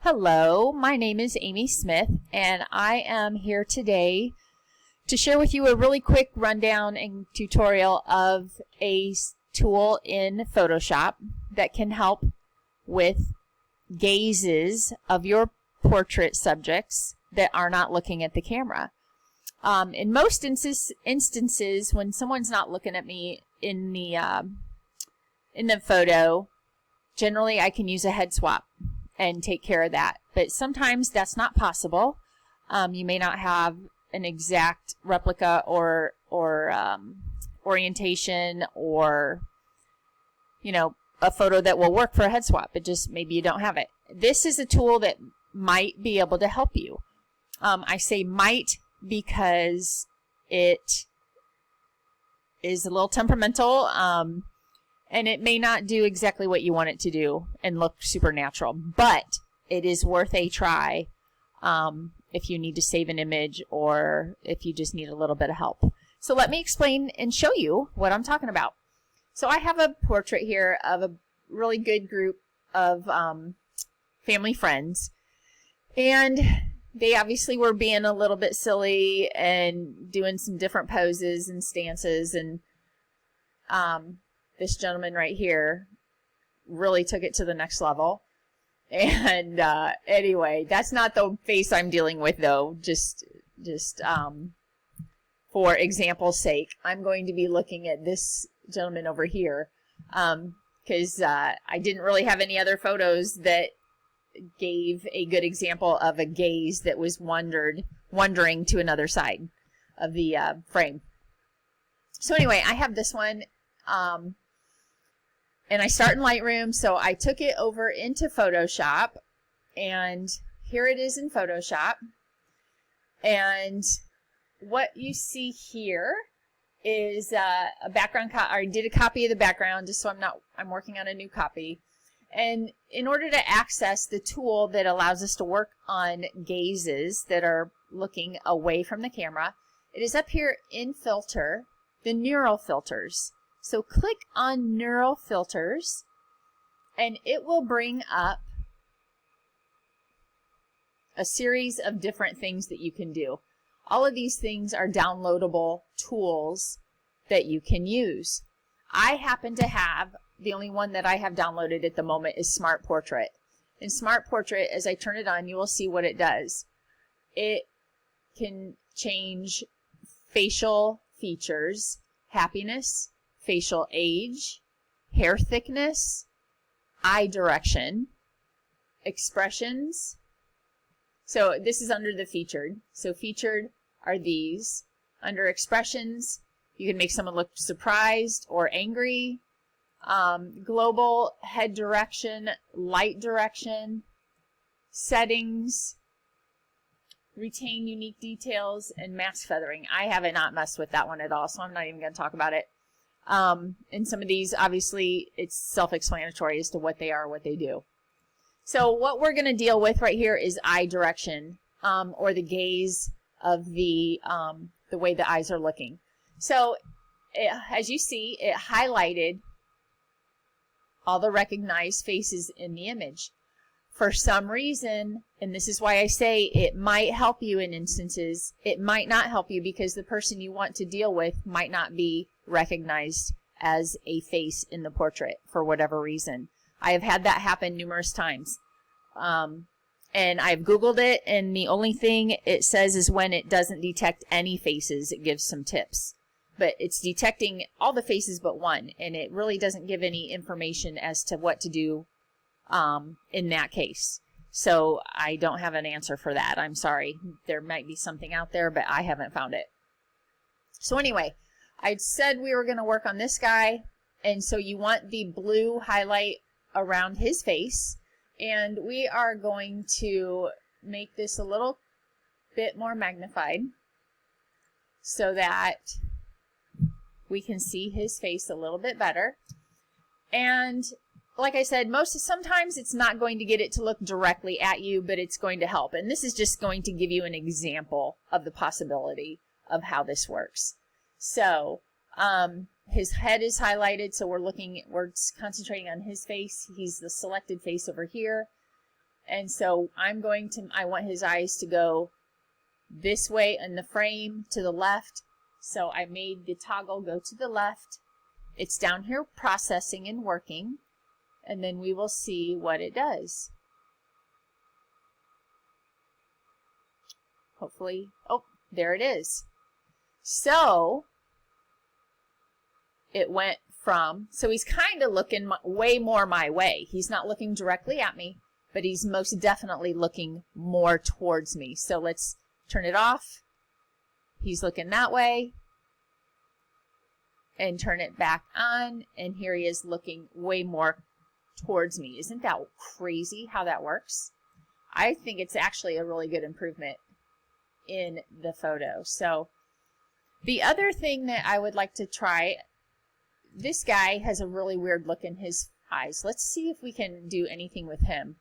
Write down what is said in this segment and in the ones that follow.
Hello, my name is Amy Smith, and I am here today to share with you a really quick rundown and tutorial of a tool in Photoshop that can help with gazes of your portrait subjects that are not looking at the camera. In most instances, when someone's not looking at me in the photo, generally I can use a head swap and take care of that. But sometimes that's not possible. You may not have an exact replica or orientation or, a photo that will work for a head swap, but just maybe you don't have it. This is a tool that might be able to help you. I say might because it is a little temperamental, and it may not do exactly what you want it to do and look supernatural, but it is worth a try if you need to save an image or if you just need a little bit of help. So let me explain and show you what I'm talking about. So I have a portrait here of a really good group of family friends, and they obviously were being a little bit silly and doing some different poses and stances, and this gentleman right here really took it to the next level. And anyway, that's not the face I'm dealing with, though. Just for example's sake, I'm going to be looking at this gentleman over here because I didn't really have any other photos that gave a good example of a gaze that was wandering to another side of the frame. So anyway, I have this one. And I start in Lightroom, so I took it over into Photoshop, and here it is in Photoshop. And what you see here is a background. I did a copy of the background just so I'm working on a new copy. And in order to access the tool that allows us to work on gazes that are looking away from the camera, it is up here in Filter, the Neural Filters. So click on Neural Filters, and it will bring up a series of different things that you can do. All of these things are downloadable tools that you can use. I happen to have, the only one that I have downloaded at the moment is Smart Portrait. In Smart Portrait, as I turn it on, you will see what it does. It can change facial features, happiness, facial age, hair thickness, eye direction, expressions. So this is under the featured. So featured are these. Under expressions, you can make someone look surprised or angry. Global, head direction, light direction, settings, retain unique details, and mask feathering. I have not messed with that one at all, so I'm not even going to talk about it. And some of these, obviously, it's self-explanatory as to what they are, what they do. So what we're going to deal with right here is eye direction, or the gaze of the way the eyes are looking. So as you see, it highlighted all the recognized faces in the image. For some reason, and this is why I say it might help you in instances, it might not help you because the person you want to deal with might not be recognized as a face in the portrait for whatever reason. I have had that happen numerous times. And I've Googled it, and the only thing it says is when it doesn't detect any faces, it gives some tips. But it's detecting all the faces but one, and it really doesn't give any information as to what to do in that case. So I don't have an answer for that. I'm sorry. There might be something out there, but I haven't found it. So anyway, I said we were going to work on this guy, and so you want the blue highlight around his face, and we are going to make this a little bit more magnified so that we can see his face a little bit better. And like I said, sometimes it's not going to get it to look directly at you, but it's going to help. And this is just going to give you an example of the possibility of how this works. So his head is highlighted, so we're concentrating on his face. He's the selected face over here. And so I want his eyes to go this way in the frame to the left. So I made the toggle go to the left. It's down here processing and working, and then we will see what it does. Hopefully, oh, there it is. So it went from, so he's kind of looking way more my way. He's not looking directly at me, but he's most definitely looking more towards me. So let's turn it off. He's looking that way. And turn it back on, and here he is looking way more towards me. Isn't that crazy how that works? I think it's actually a really good improvement in the photo. So the other thing that I would like to try, this guy has a really weird look in his eyes. Let's see if we can do anything with him.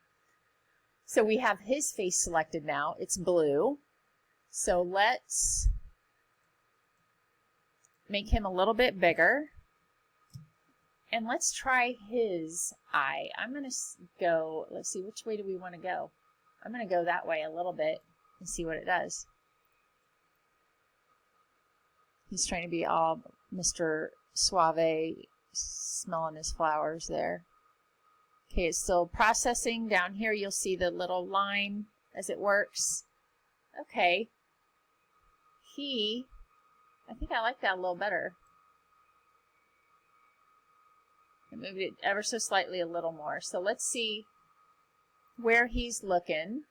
So we have his face selected now. It's blue. So let's make him a little bit bigger. And let's try his eye. I'm going to go, let's see, which way do we want to go? I'm going to go that way a little bit and see what it does. He's trying to be all Mr. Suave, smelling his flowers there. Okay, it's still processing. Down here you'll see the little line as it works. Okay. I think I like that a little better. I moved it ever so slightly a little more. So let's see where he's looking.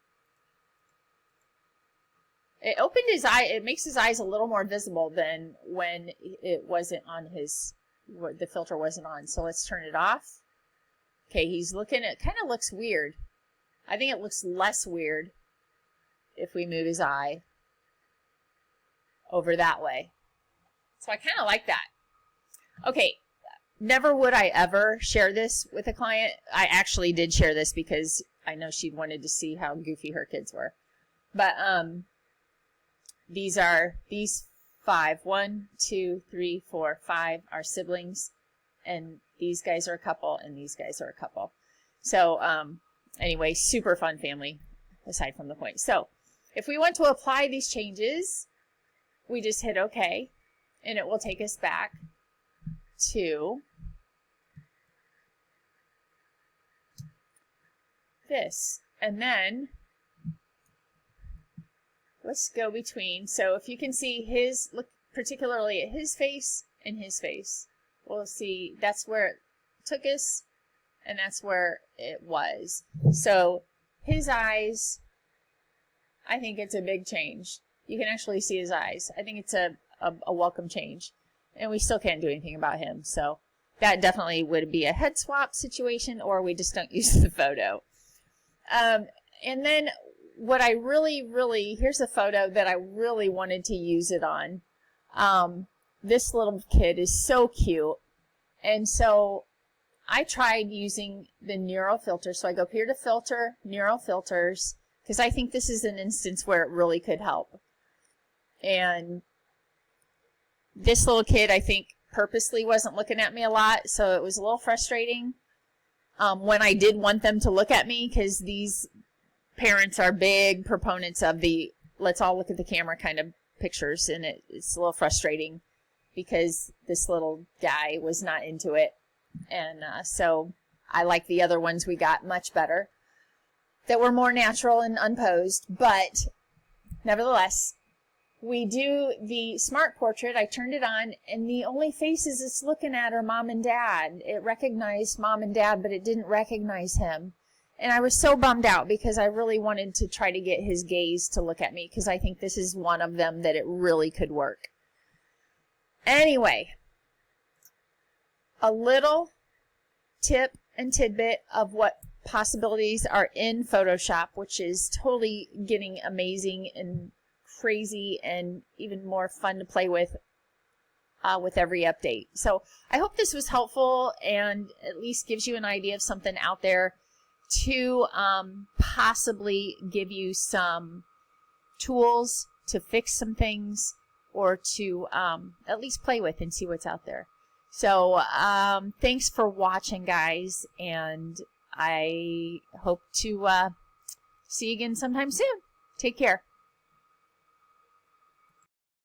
It opened his eye. It makes his eyes a little more visible than when it wasn't on the filter wasn't on. So let's turn it off. Okay, he's looking. It kind of looks weird. I think it looks less weird if we move his eye over that way. So I kind of like that. Okay, never would I ever share this with a client. I actually did share this because I know she wanted to see how goofy her kids were. But these 5, 1, 2, 3, 4, 5 are siblings, and these guys are a couple, and these guys are a couple. So anyway, super fun family, aside from the point. So if we want to apply these changes, we just hit OK, and it will take us back to this. And then let's go between. So if you can see look particularly at his face and his face, we'll see that's where it took us, and that's where it was. So his eyes, I think it's a big change. You can actually see his eyes. I think it's a welcome change. And we still can't do anything about him. So that definitely would be a head swap situation, or we just don't use the photo. And then what I really, here's a photo that I really wanted to use it on. This little kid is so cute. And so I tried using the Neural filter. So I go up here to filter, Neural filters, because I think this is an instance where it really could help. And this little kid, I think, purposely wasn't looking at me a lot, so it was a little frustrating when I did want them to look at me, because these parents are big proponents of the let's all look at the camera kind of pictures, and it's a little frustrating because this little guy was not into it. And so I like the other ones we got much better that were more natural and unposed, but nevertheless, we do the smart portrait. I turned it on, and the only faces it's looking at are mom and dad. It recognized mom and dad, but it didn't recognize him. And I was so bummed out because I really wanted to try to get his gaze to look at me, because I think this is one of them that it really could work. Anyway, a little tip and tidbit of what possibilities are in Photoshop, which is totally getting amazing and crazy and even more fun to play with every update. So I hope this was helpful and at least gives you an idea of something out there to possibly give you some tools to fix some things, or to at least play with and see what's out there. So thanks for watching, guys, and I hope to see you again sometime soon. Take care.